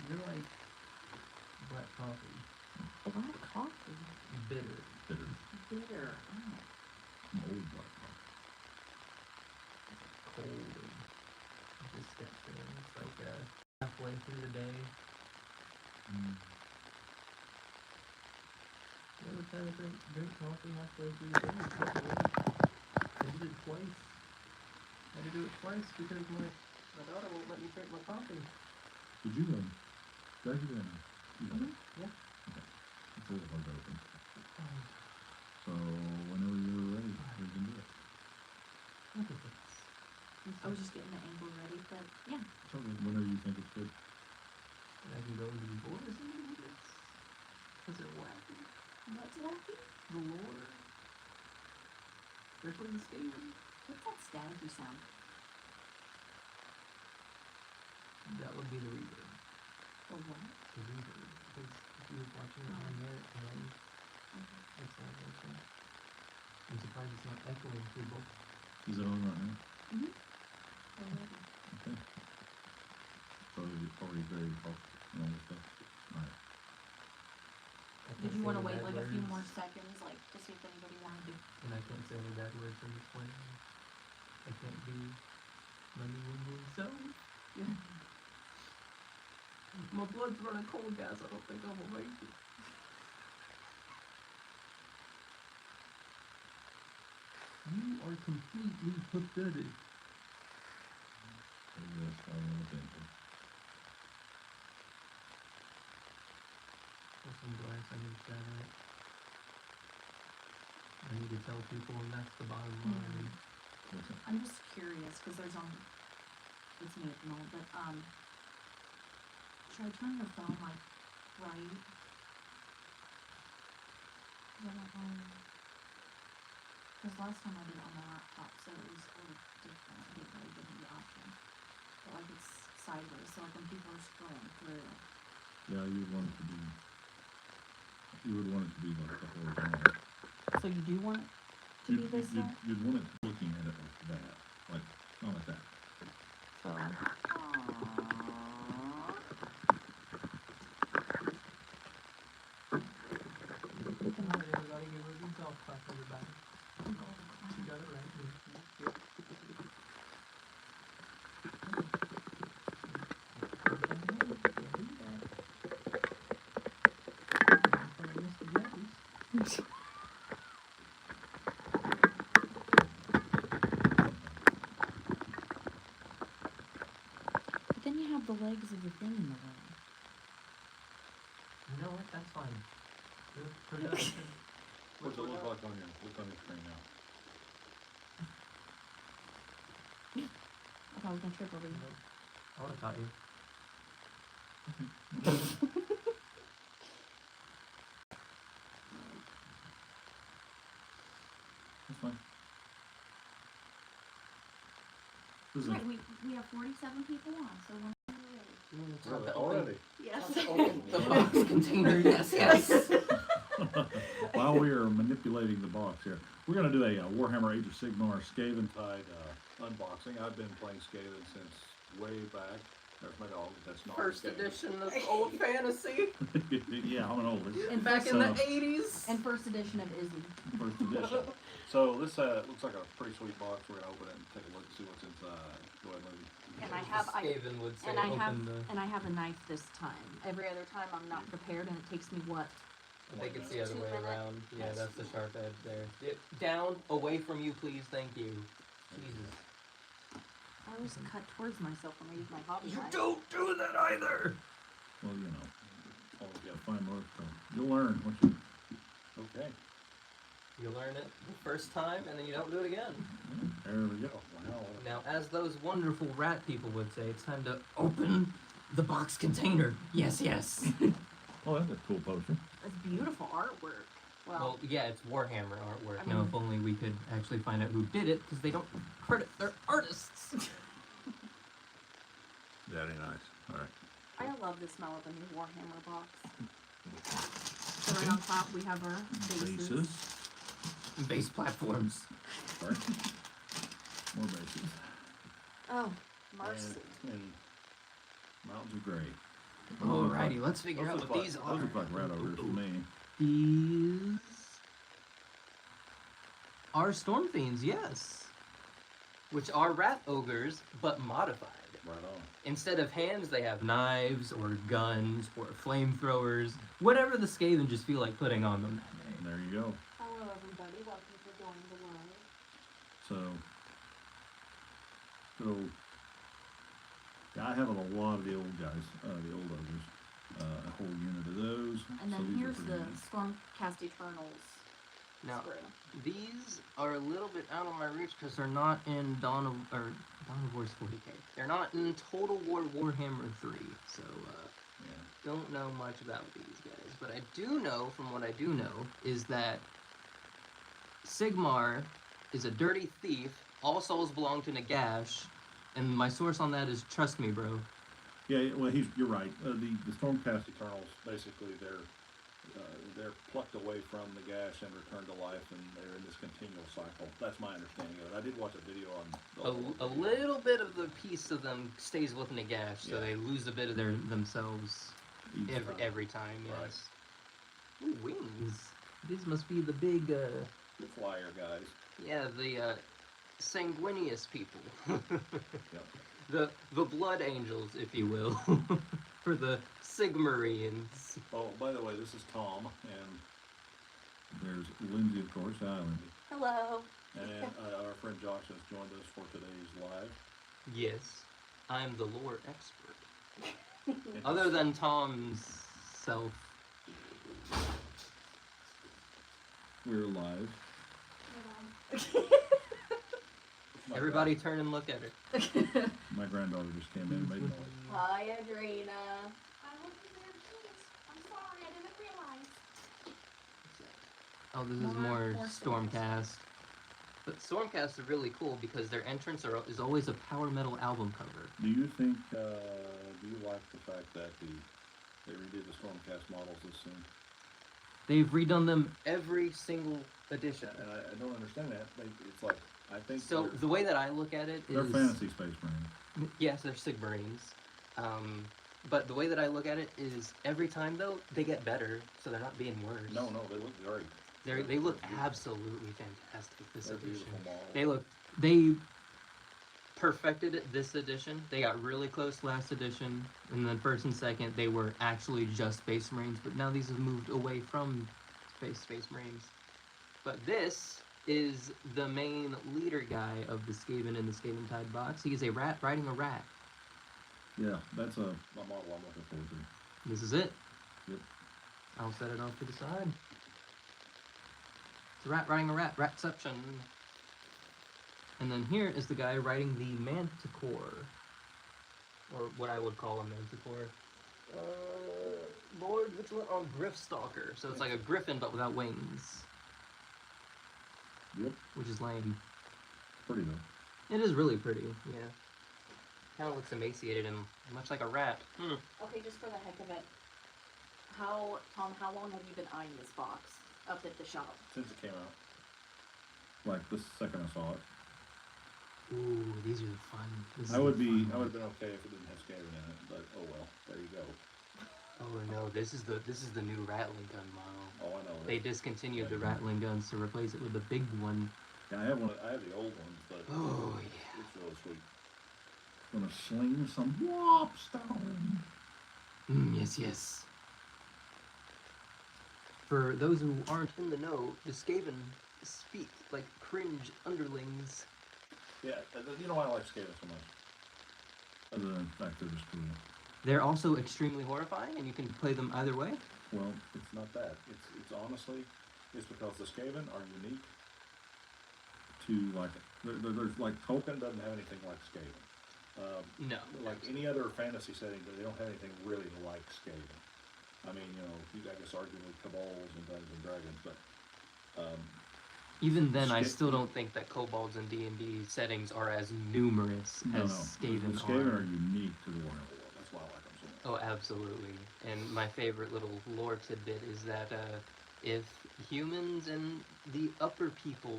You're like black coffee. Black coffee? Bitter. Bitter. Bitter. Oh. Old black coffee. Cold and disgusting. It's like halfway through the day. You ever try to drink coffee halfway through the day? I did it twice. I had to do it twice because my daughter won't let me drink my coffee. Did you did I do that now? Yeah. Okay. It's a little hard to open. So whenever you're ready, we can do it. Look at this. I was just getting the angle ready, but yeah. So whenever you think it's good. And I can go to the boys and do this. Because they're wacky. What's wacky? The lore. Especially the Skaven. What's that staggy sound? That would be the reverb. The what? The reverb. Because if you were watching it on there and it sounds like that. I'm surprised it's not echoing through both. Is it on right now? Mm-hmm. Okay. So you're already very hot and all this stuff. Alright. Did you want to wait like a few more seconds, like to see if anybody wanted to? And I can't say any bad words from this point on. I can't be my new self. My blood's running cold, guys. I don't think I will make it. You are completely pathetic. Yes, I will attention. For some glass, I need to shatter it. I need to tell people, and that's the bottom line. What's it? I'm just curious because there's it's me at the moment, but should I turn the phone like right? Because I don't know. Because last time I did it on my laptop, so it was a little different. I didn't really give me the option. But like it's sideways, so like when people are scrolling through. Yeah, you would want it to be like the horizontal. So you do want it to be this way? You'd want it looking at it like that. Like, not like that. So. Everybody give a good golf clap, everybody. You got it right. Yep. But then you have the legs of the thing in the way. You know what? That's fine. Good production. What's it look like on your screen now? I thought I was gonna trip over you. I would have taught you. That's fine. This is Right, we have 47 people on, so when It's not really the already. yes. The box container. Yes, yes. While we are manipulating the box here, we're going to do a Warhammer Age of Sigmar Skaventide unboxing. I've been playing Skaven since way back. There's my dog. That's not First Skaven. edition of old fantasy. Yeah, I'm an old. And Back in the 80s. And first edition of Izzy. First edition. So this looks like a pretty sweet box. We're gonna open it and take a look and see what's inside. Go ahead, Lindsay. And I have Skaven would say and I have a knife this time. Every other time I'm not prepared, and it takes me what? I think it's the other 2 way minutes? around. Yeah, Yes. that's the sharp edge there. Down, away from you, please. Thank you. Jesus. I always cut towards myself when I use my hobby knife. Don't do that either. Well, you know, always got to find more. So you'll learn what you. Okay. You learn it the first time, and then you don't do it again. There we go. Wow. Now, as those wonderful rat people would say, it's time to open the box container. Yes, yes. Oh, that's a cool poster. It's beautiful artwork. Well, yeah, it's Warhammer artwork. I Now, mean- if only we could actually find out who did it, because they don't credit their artists. Very nice. All right. I love the smell of a new Warhammer box. So right on top we have our bases. Base platforms. Sorry. More bases. Oh, mercy. And Mountains of Gray. Alrighty, let's figure Those out look what like- these Those are. look like rat ogres to me. These are storm fiends, yes. Which are rat ogres, but modified. Right on. Instead of hands, they have knives or guns or flamethrowers, whatever the Skaven just feel like putting on them that day. And there you go. Hello everybody, welcome to Join the Live. So I have a lot of the old guys, the old ogres. A whole unit of those. And so then these are here's pretty the neat. Stormcast Eternals Now, screw. these are a little bit out of my reach because they're not in Dawn of War's 40k. They're not in Total War Warhammer 3, so Yeah. don't know much about these guys. But I do know, from what I do know, is that Sigmar is a dirty thief. All souls belong to Nagash, and my source on that is trust me, bro. Yeah, well, you're right. The Stormcast Eternals, basically, they're plucked away from the gash and returned to life, and they're in this continual cycle. That's my understanding of it. I did watch a video on A little bit of the piece of them stays with Nagash, so Yeah. they lose a bit of themselves each time. every time. Right. Yes. Ooh, wings. These must be the big, The flyer guys. the sanguineous people. Yep. The blood angels, if you will, for the Sigmarines. Oh, by the way, this is Tom, and there's Lindsay, of course. Hi, Lindsay. Hello. And our friend Josh has joined us for today's live. Yes, I'm the lore expert. Other than Tom's self. We're live. Everybody turn and look at her. My granddaughter just came in and made noise. Hi, Adrena. I wasn't there, please. I'm sorry, I didn't realize. Oh, this is More more Stormcast. Stormcast. But Stormcast are really cool because their entrance is always a power metal album cover. Do you think, do you like the fact that they redid the Stormcast models this soon? They've redone them every single edition. And I don't understand that. It's like, I think So the way that I look at it they're is... fantasy space marines. Yes, they're Sigmarines. But the way that I look at it is every time, though, they get better, so they're not being worse. No, they look great. They look absolutely fantastic this They're edition. beautiful models. They perfected it this edition. They got really close last edition, and then first and second they were actually just Space Marines, but now these have moved away from Space Marines. But this is the main leader guy of the Skaven in the Skaventide box. He is a rat riding a rat. Yeah, that's a model I'm looking forward to. This is it. Yep. I'll set it off to the side. It's a rat riding a rat, ratception. And then here is the guy riding the Manticore. Or what I would call a Manticore. Lord Vigilant on Griffstalker. So it's like a griffin but without wings. Yep, Which is lame. pretty though. It is really pretty, yeah. Kind of looks emaciated and much like a rat. Okay, just for the heck of it. Tom, how long have you been eyeing this box up at the shop? Since it came out. Like the second I saw it. Ooh, these are fun. This is I would the have fun. been okay if it didn't have Skaven in it, but oh well, there you go. Oh no, this is the new Rattling gun model. Oh, I know. They discontinued the Rattling guns to replace it with the big one. Yeah, I have the old ones, but Oh yeah. it's really sweet. Gonna sling some warpstone. Yes. For those who aren't in the know, the Skaven speak like cringe underlings. Yeah, you know why I like Skaven so much? Other than the fact they're just cool. They're also extremely horrifying, and you can play them either way. Well, it's not that. It's honestly, it's because the Skaven are unique to like, there's like, Tolkien doesn't have anything like Skaven. No. Like any other fantasy setting, they don't have anything really like Skaven. I mean, you I guess arguably Cabals and Dungeons and Dragons, but Even then, I Ska- still don't think that kobolds in D&D settings are as numerous as Skaven The Skaven are. are unique to the Warhammer world. That's why I like them so much. Oh, absolutely. And my favorite little lore tidbit is that if humans and the upper people,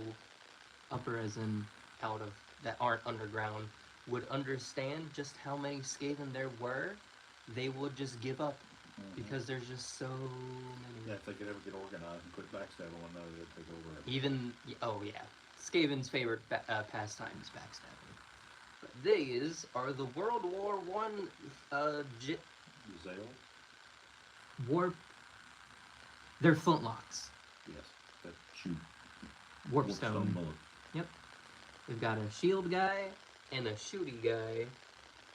upper as in out of, that aren't underground, would understand just how many Skaven there were, they would just give up Mhm. because there's just so many. Yeah, if they could ever get organized and quit backstabbing one another, they'd take over everything. Even oh yeah, Skaven's favorite pastime is backstabbing. But these are the World War One Zale? warp. They're flintlocks. Yes. That shoot Warpstone. bullet. Yep. We've got a shield guy and a shooty guy,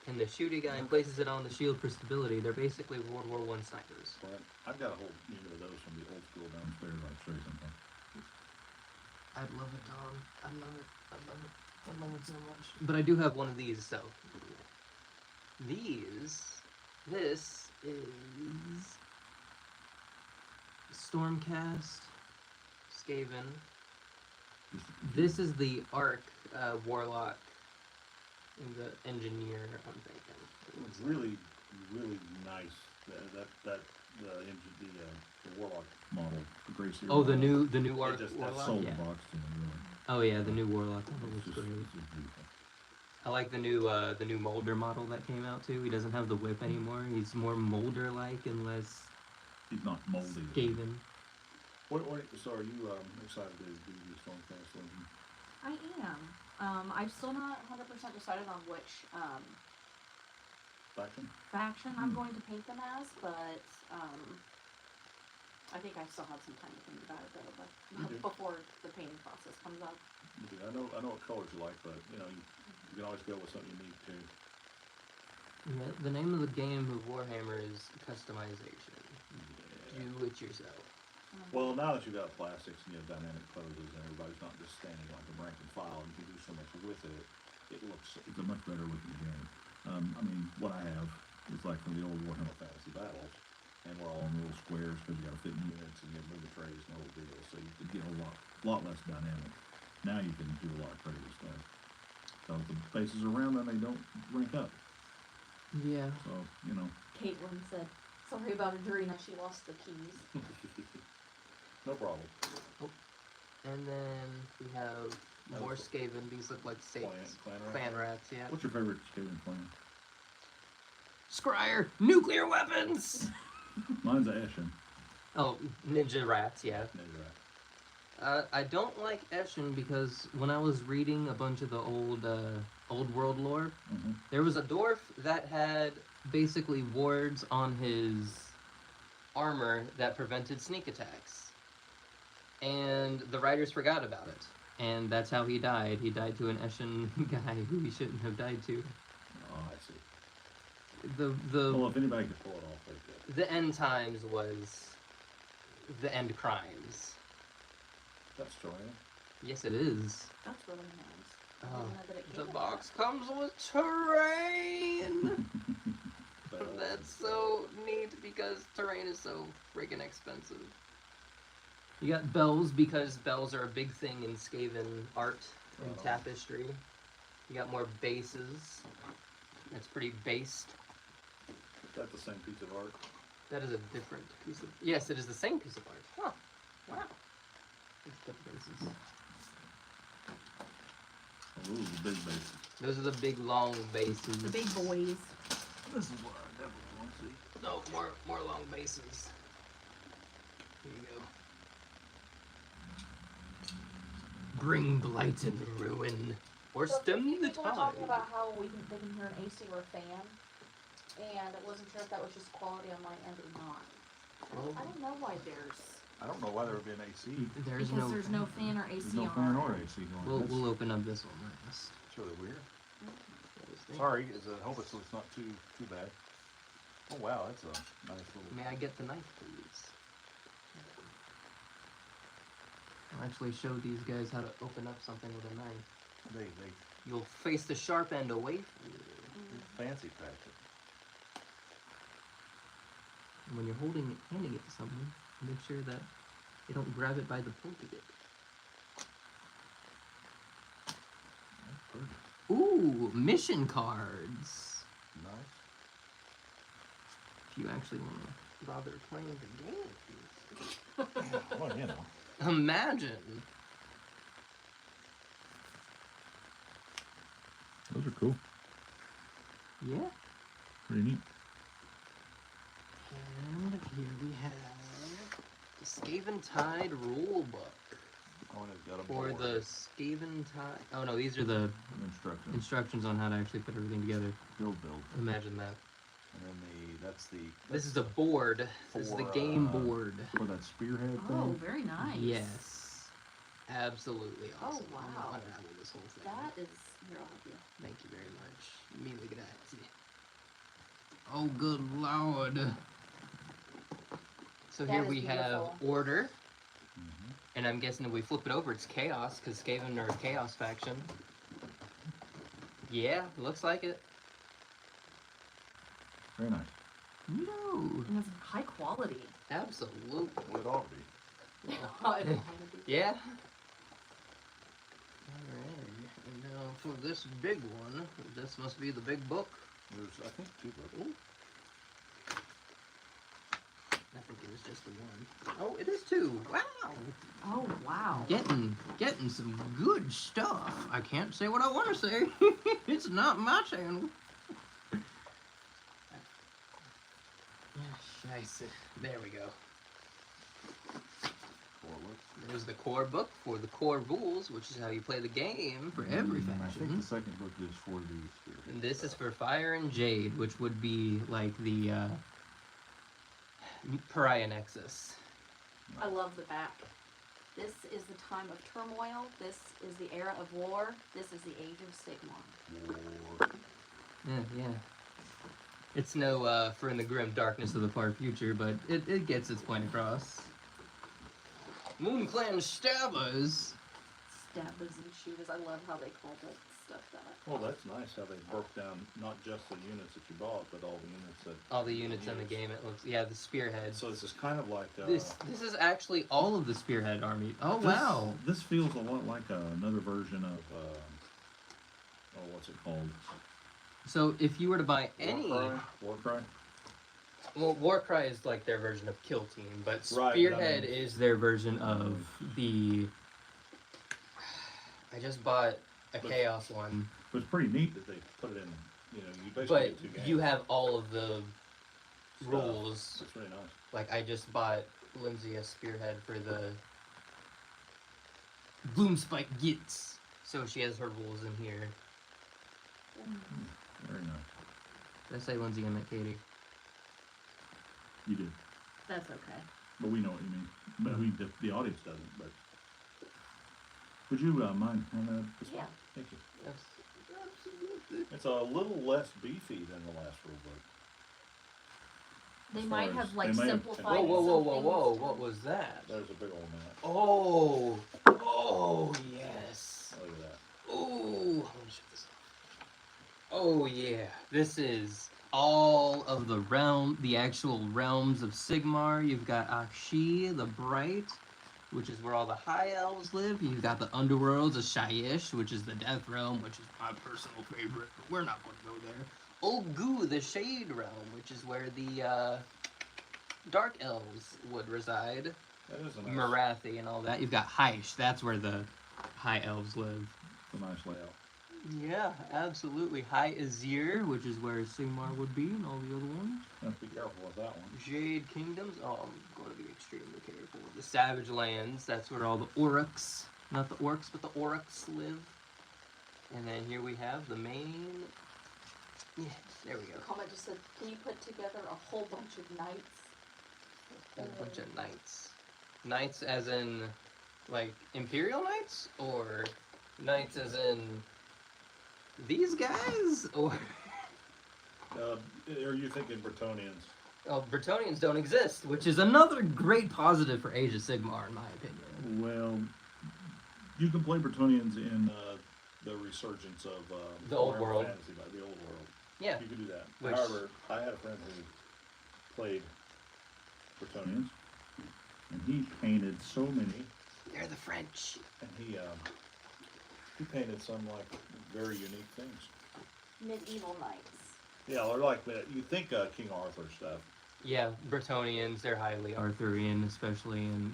and the shooty guy places it on the shield for stability. They're basically World War One snipers. Right. I've got a whole unit of those from the old school downstairs. I'll show you sometime. I'd love it, Tom. I love it. I love it. I love it so much. But I do have one of these, so. This is Stormcast, Skaven. This is the Arc Warlock, and the Engineer, I'm thinking. It's really, really nice. The Warlock model, the Grey Seal. Oh, the model. new Arc That Warlock? sold Yeah. the box to me, really. Oh yeah, the new Warlock. That It's looks just, great. it's just beautiful. I like the new Molder model that came out too. He doesn't have the whip anymore. He's more Molder-like and less He's not moldy. Skaven. So are you excited to do the Stormcast Legend? I am. I'm still not 100% decided on which Faction? faction I'm going to paint them as, but I think I still have some time to think about it though, but Okay. before the painting process comes up. I know what colors you like, but you can always go with something unique too. Yeah, the name of the game of Warhammer is customization. Yeah. Do it yourself. Well, now that you've got plastics and you have dynamic poses and everybody's not just standing like a rank and file and you can do so much with it, it's a much better looking game. I mean, what I have is like from the old Warhammer Fantasy Battles, and we're all in little squares because you got to fit in units and you have moving trays and the whole deal, so you can get a lot less dynamic. Now you can do a lot of crazy stuff. Because the bases around them, they don't rank up. Yeah. So, you know. Caitlin said, sorry about Adrena, she lost the keys. No problem. And then we have more Skaven. These look like clan rats, yeah. What's your favorite Skaven clan? Scryer! Nuclear weapons! Mine's Ashen. Oh, ninja rats, yeah. Ninja Rat. I don't like Eshin because when I was reading a bunch of the old world lore, Mm-hmm. there was a dwarf that had basically wards on his armor that prevented sneak attacks. And the writers forgot about it. And that's how he died. He died to an Eshin guy who he shouldn't have died to. Oh, I see. Well, if anybody could pull it off, they could. the end times was the end crimes. That's Joanne. Yes, it is. That's really nice. I Oh, didn't know that it the came box comes with terrain. That's so neat because terrain is so friggin' expensive. You got bells because bells are a big thing in Skaven art and tapestry. You got more bases. It's pretty based. Is that the same piece of art? That is a different piece of. Yes, it is the same piece of art. Huh. Wow. It's different bases. Oh, those are the big bases. Those are the big long bases. The big boys. This is what I definitely want to see. No, more long bases. Here you go. Bring blight and ruin, or stem the People were tide. talking about how they can hear an AC or a fan, and I wasn't sure if that was just quality on my end or not. Well, I don't know why there's I don't know why there would be an AC. there's because no. there's no fan or AC There's no on fan our or end. AC going. We'll open up this one last. It's really weird. Sorry, I hope it's not too bad. Oh wow, that's a nice little. May I get the knife, please? I'll actually show these guys how to open up something with a knife. They You'll face the sharp end away from you. fancy packed it. And when you're handing it to someone, make sure that they don't grab it by the point of it. That's perfect. Ooh, mission cards. Nice. If you actually want to bother playing the game. Well, you know. Imagine. Those are cool. Yeah. Pretty neat. Skaventide rulebook Oh, and it's got a for board. the Skaventide. Oh no, these are the Instructions. instructions on how to actually put everything together. Build. Imagine that. And then that's the. This is the board. This is the game board. For that spearhead Oh, thing. very nice. Yes. Absolutely Oh, awesome. I'm wow. gonna unravel this whole thing. That is, here, I'll help you. Thank you very much. Me, look at that. Oh, good lord. So That here is we have beautiful. order. Mm-hmm. And I'm guessing if we flip it over, it's chaos, because Skaven are a chaos faction. Yeah, looks like it. Very nice. No. And it's high quality. Absolutely. Well, it ought to be. Yeah. Alright. And now for this big one, this must be the big book. There's, I think, 2 books. I think it was just the one. Oh, it is 2. Wow. Oh, wow. Getting some good stuff. I can't say what I want to say. It's not my channel. Scheiße. There we go. There's the core book for the core rules, which is how you play the game for every I think faction. the second book is for the spearhead. And this is for Fire and Jade, which would be like the Pariah Nexus. I love the back. This is the time of turmoil. This is the era of war. This is the age of Sigmar. War. Yeah. It's no for in the grim darkness of the far future, but it gets its point across. Moon Clan Stabbers. Stabbers and shooters. I love how they call that stuff that. Well, that's nice how they broke down not just the units that you bought, but all the units that. All the units in the game. It looks the spearhead. So this is kind of like. This is actually all of the spearhead army. Oh this, wow. This feels a lot like another version of. What's it called? So if you were to buy any, Warcry. well, Warcry is like their version of Kill Team, but Right, Spearhead but I mean- is their version of the. I just bought a But- Chaos one, But it's pretty neat that they put it in. You basically but get 2 games. you have all of the Stuff. rules. It's really nice. Like I just bought Lindsay a Spearhead for the Gloomspike Gits, so she has her rules in here. Very nice. Did I say Lindsay? I meant Katie. You did, That's okay. but we know what you mean. But the audience doesn't. But would you mind handing that this Yeah. one? Thank you. Yes. Absolutely. It's a little less beefy than the last rule book. They As might far have as- like they may have- simplified Whoa! some What things. was that? There's a big old map. Oh yes. Look at that. Oh, I want to shut this off. Oh yeah, this is all of the actual realms of Sigmar. You've got Akshi, the Bright, which is where all the High Elves live. You've got the underworlds of Shyish, which is the Death Realm, which is my personal favorite, but we're not going to go there. Olgu, the Shade Realm, which is where the Dark Elves would reside. That is a nice, Marathi and all that. You've got Hysh, that's where the High Elves live. a nice layout. Yeah, absolutely. High Azir, which is where Sigmar would be, and all the other ones. Have to be careful with that one. Jade Kingdoms. Oh, I'm going to be extremely careful. The Savage Lands. That's where all the Oryx, not the Orcs, but the Oryx live. And then here we have the main. Yeah, there we go. The comment just said, can you put together a whole bunch of knights? A bunch of knights. Knights as in, like, Imperial Knights? Or knights as in these guys? Or. Are you thinking Bretonians? Oh, Bretonians don't exist, which is another great positive for Age of Sigmar, in my opinion. Well, you can play Bretonians in the resurgence of The old Warhammer world. Fantasy, by the old world. Yeah. You can do that. Which- However, I had a friend who played Bretonians, and he painted so many, They're the French. and he painted some like very unique things. Medieval knights. Yeah, they're like you think King Arthur stuff. Yeah, Bretonians, they're highly Arthurian, especially in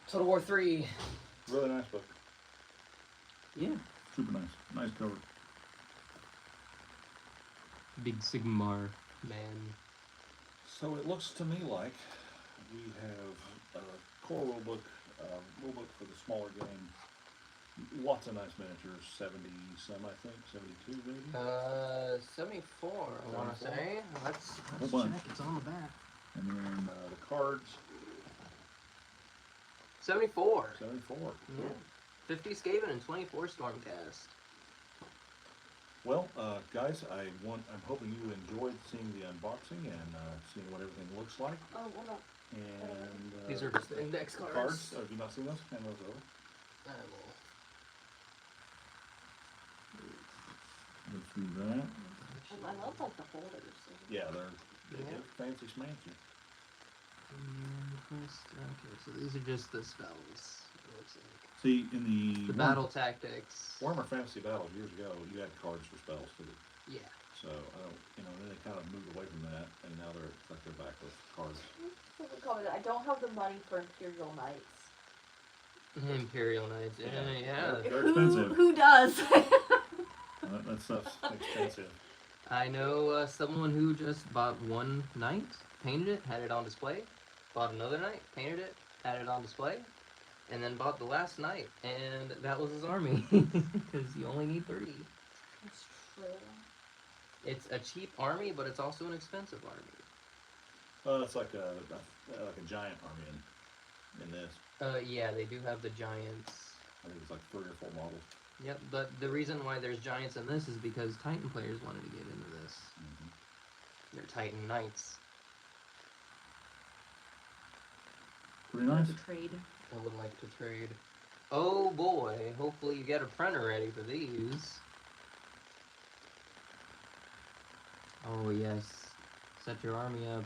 Total War 3. Really nice book. Yeah. Super nice. Nice cover. Big Sigmar man. So it looks to me like we have a core rulebook for the smaller game. Lots of nice miniatures, 70 some, I think, 72 maybe. 74, I want to 74? say. Let's Whole bunch. check. It's on the back. And then the cards, 74. 74. Yeah. Cool. 50 Skaven and 24 Stormcast. Well, guys, I'm hoping you enjoyed seeing the unboxing and seeing what everything looks like. Oh, hold on. And These are just the index the cards. cards. Oh, have you not seen those? Hand those over. I will. Go through that. I love like the holders. Yeah, they're fancy schmancy. Okay, so these are just the spells. It looks like. See, in the Battle tactics. Warhammer Fantasy Battles years ago, you had cards for spells too. Yeah. So I don't, then they kind of moved away from that, and now they're back with cards. I don't have the money for Imperial Knights. Imperial Knights. Yeah. They're expensive. Who does? That stuff's expensive. I know someone who just bought one knight, painted it, had it on display. Bought another knight, painted it, had it on display. And then bought the last knight, and that was his army. Because you only need 30. That's true. It's a cheap army, but it's also an expensive army. It's like a giant army in this. Yeah, they do have the giants. I think it's like 3 or 4 models. Yep, but the reason why there's giants in this is because Titan players wanted to get into this. Mm-hmm. They're Titan knights. Pretty nice. To trade. I would like to trade. Oh boy, hopefully you get a printer ready for these. Oh yes, set your army up.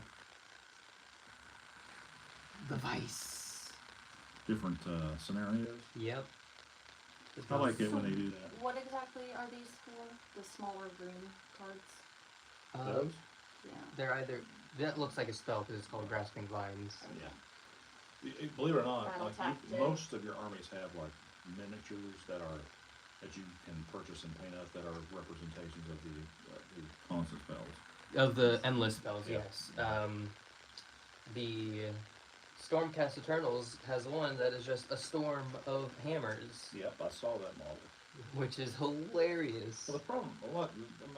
The Vice. Different scenarios. Yep. I like it when they do that. What exactly are these for? The smaller green cards? Those? Yeah. They're either, that looks like a spell because it's called Grasping Vines. Yeah. Believe it or not, Battle like tactics. most of your armies have like miniatures that you can purchase and paint up that are representations of the constant spells. Of the endless spells, Yeah. yes. The Stormcast Eternals has one that is just a storm of hammers, Yep, I saw that model. which is hilarious. Well, the problem,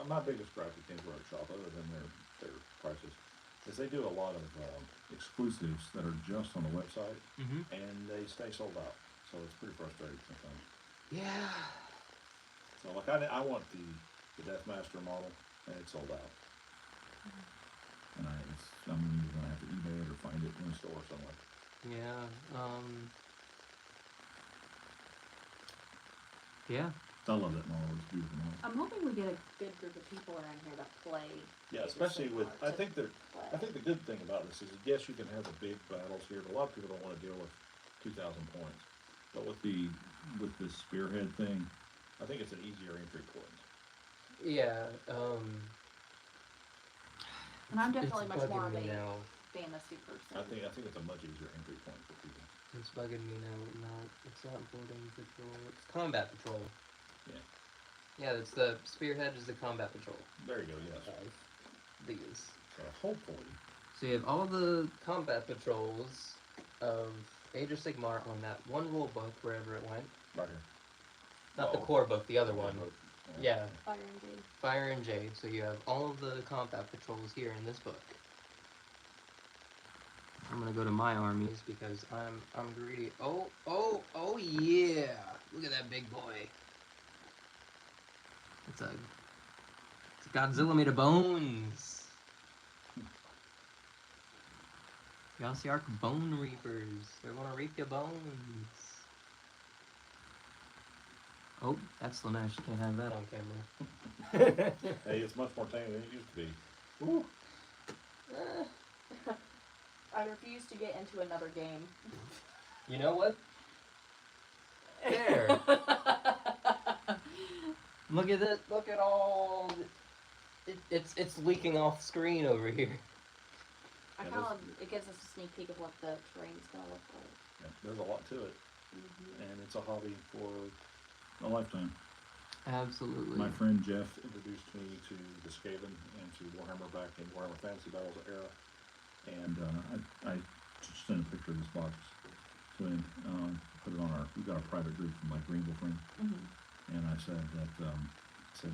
my biggest gripe with Games Workshop, other than their prices, is they do a lot of exclusives that are just on the website, Mm-hmm. and they stay sold out. So it's pretty frustrating sometimes. Yeah. So like I want the Deathmaster model, and it's sold out. And I'm either gonna have to eBay it or find it in a store somewhere. Yeah. Yeah. I love that model. It's a beautiful model. I'm hoping we get a good group of people around here that play. Yeah, especially with I think the Play. good thing about this is yes, you can have the big battles here, but a lot of people don't want to deal with 2,000 points. But with this spearhead thing, I think it's an easier entry point. Yeah. And I'm definitely It's much more of bugging me a now. fantasy person. I think it's a much easier entry point for people. It's bugging me now. No, it's not boarding patrol. It's combat patrol. Yeah. Yeah, it's the spearhead is the combat patrol There you go. Yes. of these. So hopefully, So you have all the combat patrols of Age of Sigmar on that one rule book wherever it went. right here. Not the Oh. core book, the other one. Yeah, Fire and Jade. Fire and Jade. So you have all of the combat patrols here in this book. I'm gonna go to my armies because I'm greedy. Oh yeah! Look at that big boy. It's Godzilla made of bones. Y'all see our bone reapers? They wanna reap your bones. Oh, that's Slanesh. Can't have that on camera. Hey, it's much more tame than it used to be. Ooh. I refuse to get into another game. You know what? There. Look at it. Look at all. It's leaking off screen over here. I Yeah, kind of it gives us a sneak peek of what the terrain's gonna look like. Yeah, there's a lot to it, Mm-hmm. and it's a hobby for a lifetime. Absolutely. My friend Jeff introduced me to the Skaven and to Warhammer back in Warhammer Fantasy Battles era, and I send a picture of this box to him, put it on we've got a private group from like Greenville Friend, Mm-hmm. and I said that,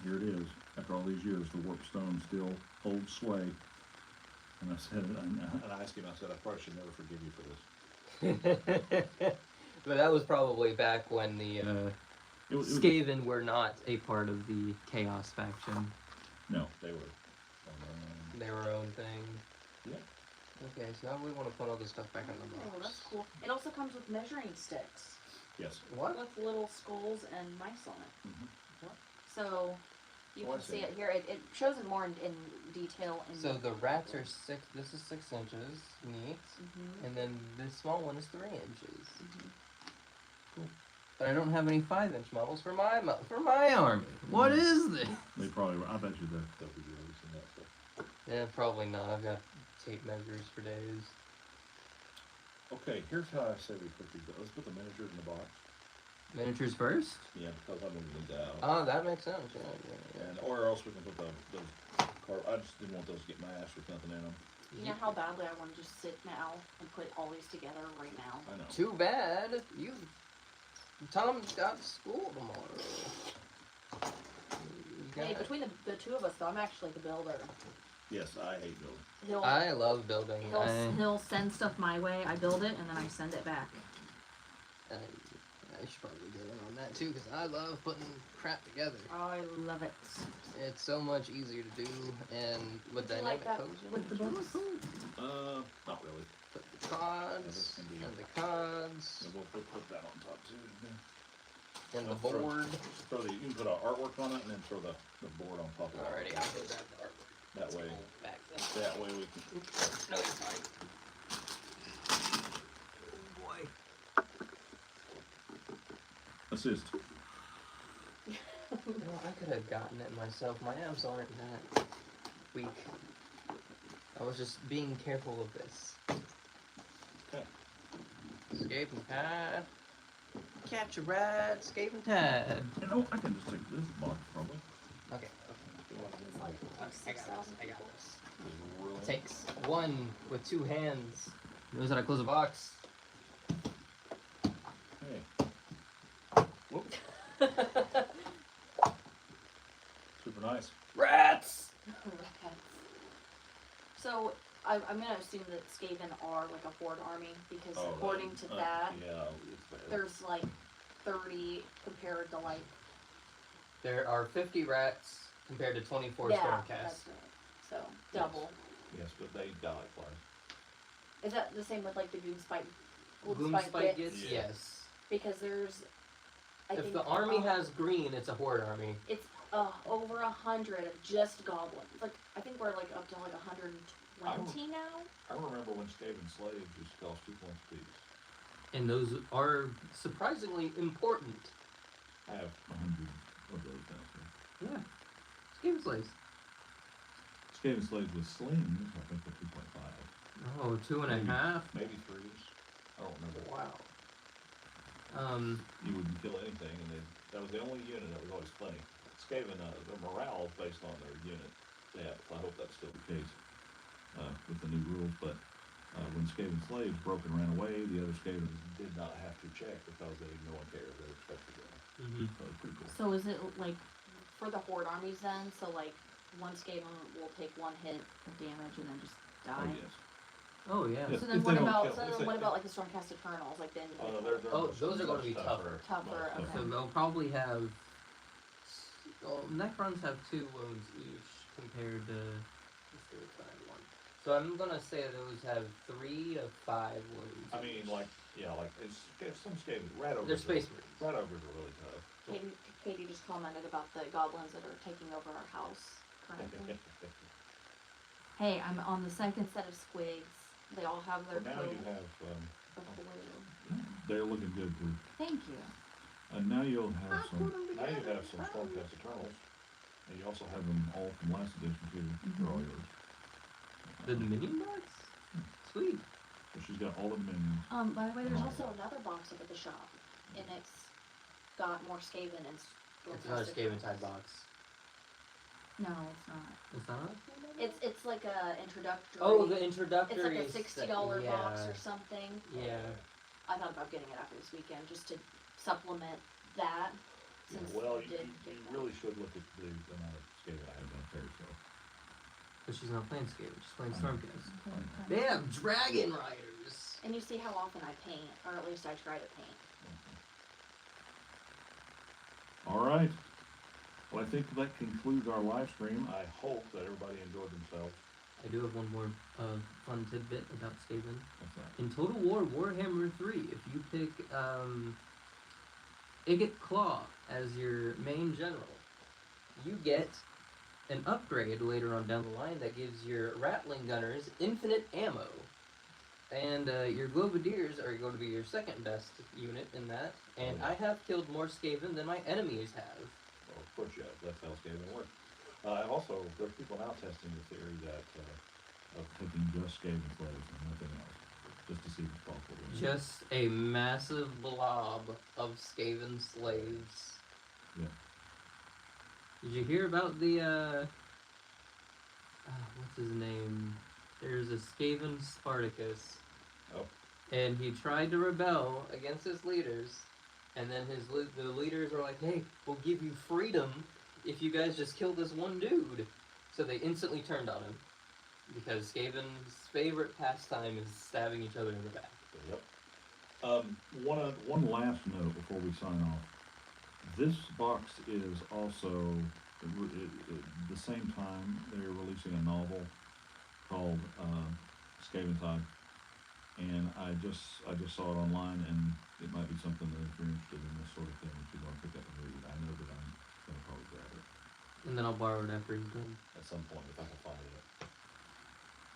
here it is, after all these years, the warp stone still holds sway. And I said, and I asked him, I said, I probably should never forgive you for this. But that was probably back when the It was, Skaven were not a part of the Chaos faction. no, they were. They were their own thing. Yeah. Okay, so now we want to put all this stuff back in the box. Oh, that's cool. It also comes with measuring sticks Yes. What? with little skulls and mice on it. Mhm. So you Oh, I can see. see it here. It shows it more in detail. In So the rats are 6. This is 6 inches neat, Mm-hmm. and then this small one is 3 inches. Mm-hmm. Cool. But I don't have any 5-inch models for my army. What is this? They probably were. I bet you they'll be releasing that stuff. Yeah, probably not. I've got tape measures for days. Okay, here's how I say we put these. Let's put the miniatures in the box. Miniatures first? Yeah, because I'm gonna leave that out. Oh, that makes sense. Yeah. And or else we can put those I just didn't want those to get mashed with nothing in them. You know how badly I want to just sit now and put all these together right now. I know. Too bad. Tom's got school tomorrow. Hey, between the two of us, though, I'm actually the builder. Yes, I hate those. I love building. He'll send stuff my way, I build it, and then I send it back. I should probably get in on that too, because I love putting crap together. I love it. It's so much easier to do, and with Do you like dynamic that codes, With the bonus? Not really. put the cards, and the cards, And we'll put that on top too. and the Throw- board. You can put artwork on it and then throw the board on top of it. Alrighty, I'll go grab the artwork. That way, Back then. we can. Oops. No, you're fine. Oh boy. Assist. I could have gotten it myself. My abs aren't that weak. I was just being careful of this. Okay. Skaventide. Catch a ride, Skaventide. You know, I can just take this box probably. Okay. It's like I got 6,000 this. I got people. this. Really? Takes one with 2 hands. Knows how to close a box. Hey. Whoop. Super nice. Rats! So, I'm going to assume that Skaven are like a horde army, because according to that, Yeah, it's bad. there's like 30 compared to like... There are 50 rats compared to 24 yeah, Stormcast. that's right. So, double. Yes, but they die flies. Is that the same with like the Goonspike Boomspike bits? gets, Yeah. yes. Because there's... If the army has green, it's a horde army. It's over 100 of just goblins. Like, I think we're like up to like 120 now. I remember when Skaven slaves used to cost 2 points a piece. And those are surprisingly important. I have 100 of those now. Yeah. Skaven slaves. Skaven slaves with slings, I think they're 2.5. Oh, 2.5? Maybe 3s. I don't remember. Wow. You wouldn't kill anything, and that was the only unit that was always funny. Skaven, their morale is based on their unit depth. I hope that's still the case with the new rules, but when Skaven slaves broke and ran away, the other Skavens did not have to check because no one cared. They were expected to go. Mm-hmm. That was pretty cool. So is it like, For the horde armies then, so like one Skaven will take 1 hit. of damage and then just Oh, die? yes. Oh, yeah. Yes. So then If what they don't about kill- if they- what about like the Stormcast Eternals, like the individual? They're Oh, those are going to be much tougher. Tougher, much okay. So they'll probably have... Necrons have 2 wounds each compared to the Skaventide one. So I'm going to say those have 3 to 5 wounds. I mean, like some Skavens, rat ogres. They're space marines. Rat ogres are really tough. Katie just commented about the goblins that are taking over our house currently. Hey, I'm on the second Instead of squigs, they all have their Well, now coat you have, of blue. they're looking good too. Thank you. And now you'll have some Stormcast Eternals. And you also have them all from last edition too. They're all yours. The Dominion box? Sweet. So she's got all the minions. By the way, there's also another box up at the shop, and it's got more Skaven and It's another Stormcast Skaventide Eternals. box. No, it's not. Is that on? It's like a introductory. Oh, the It's introductory. like a $60 yeah. box or something. Yeah. I thought about getting it after this weekend just to supplement that. Yeah, Since well, we you, did you get that. really should look at the amount of skating I have out there, so. But she's not playing Skaven, she's playing I know. Stormcast. Okay, They have Dragon Riders. And you see how often I paint, or at least I try to paint. All right. Well, I think that concludes our live stream. I hope that everybody enjoyed themselves. I do have one more fun tidbit about Skaven. What's that? In Total War Warhammer 3, if you pick Igit Claw as your main general, you get an upgrade later on down the line that gives your Rattling Gunners infinite ammo. And your Globadiers are going to be your second best unit in that. And I have killed more Skaven than my enemies have. Well, of course, yeah, that's how Skaven works. I've also, there's people now testing the theory that of taking just Skaven slaves and nothing else, just to see if it's possible. Just a massive blob of Skaven slaves. Yeah. Did you hear about the, what's his name? There's a Skaven Spartacus. Oh. And he tried to rebel against his leaders, and then the leaders were like, hey, we'll give you freedom if you guys just kill this one dude. So they instantly turned on him. Because Skaven's favorite pastime is stabbing each other in the back. Yep. One last note before we sign off. This box is also, at the same time, they're releasing a novel called Skaventide. And I just saw it online, and it might be something that if you're interested in this sort of thing, that you're going to pick up and read. I know that I'm going to probably grab it And then I'll borrow it after he's done. at some point if I can find it.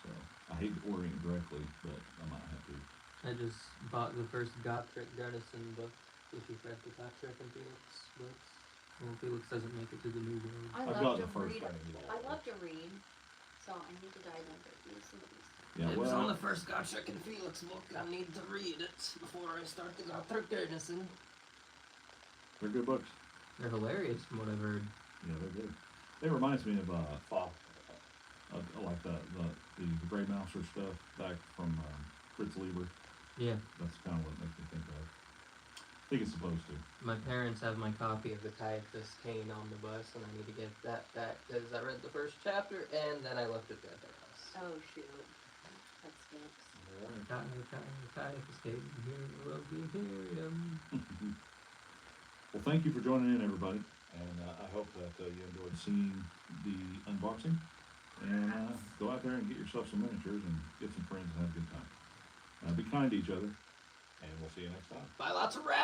So I hate ordering it directly, but I might have to. I just bought the first Gotrek Garrison book, if you've read the Gotrek and Felix books. Well, Felix doesn't make it to the New World. I I've love got to the first read. one. I love to read, so I need to dive into these and these. Yeah, It was on well, the first Gotrek and Felix book. I need to read it before I start the Gotrek Garrison. they're good books. They're hilarious from what I've heard. Yeah, they're good. It reminds me of like the Grey Mouser stuff back from Fritz Lieber. Yeah. That's kind of what it makes me think of. I think it's supposed to. My parents have my copy of the Caiaphas Cain Omnibus, and I need to get that back because I read the first chapter and then I left it at their house. Oh shoot, that stinks. Caiaphas Cain, here will be here. Well, thank you for joining in, everybody, and I hope that you enjoyed seeing the unboxing. And go out there and get yourself some miniatures and get some friends and have a good time. Be kind to each other, and we'll see you next time. Buy lots of rats!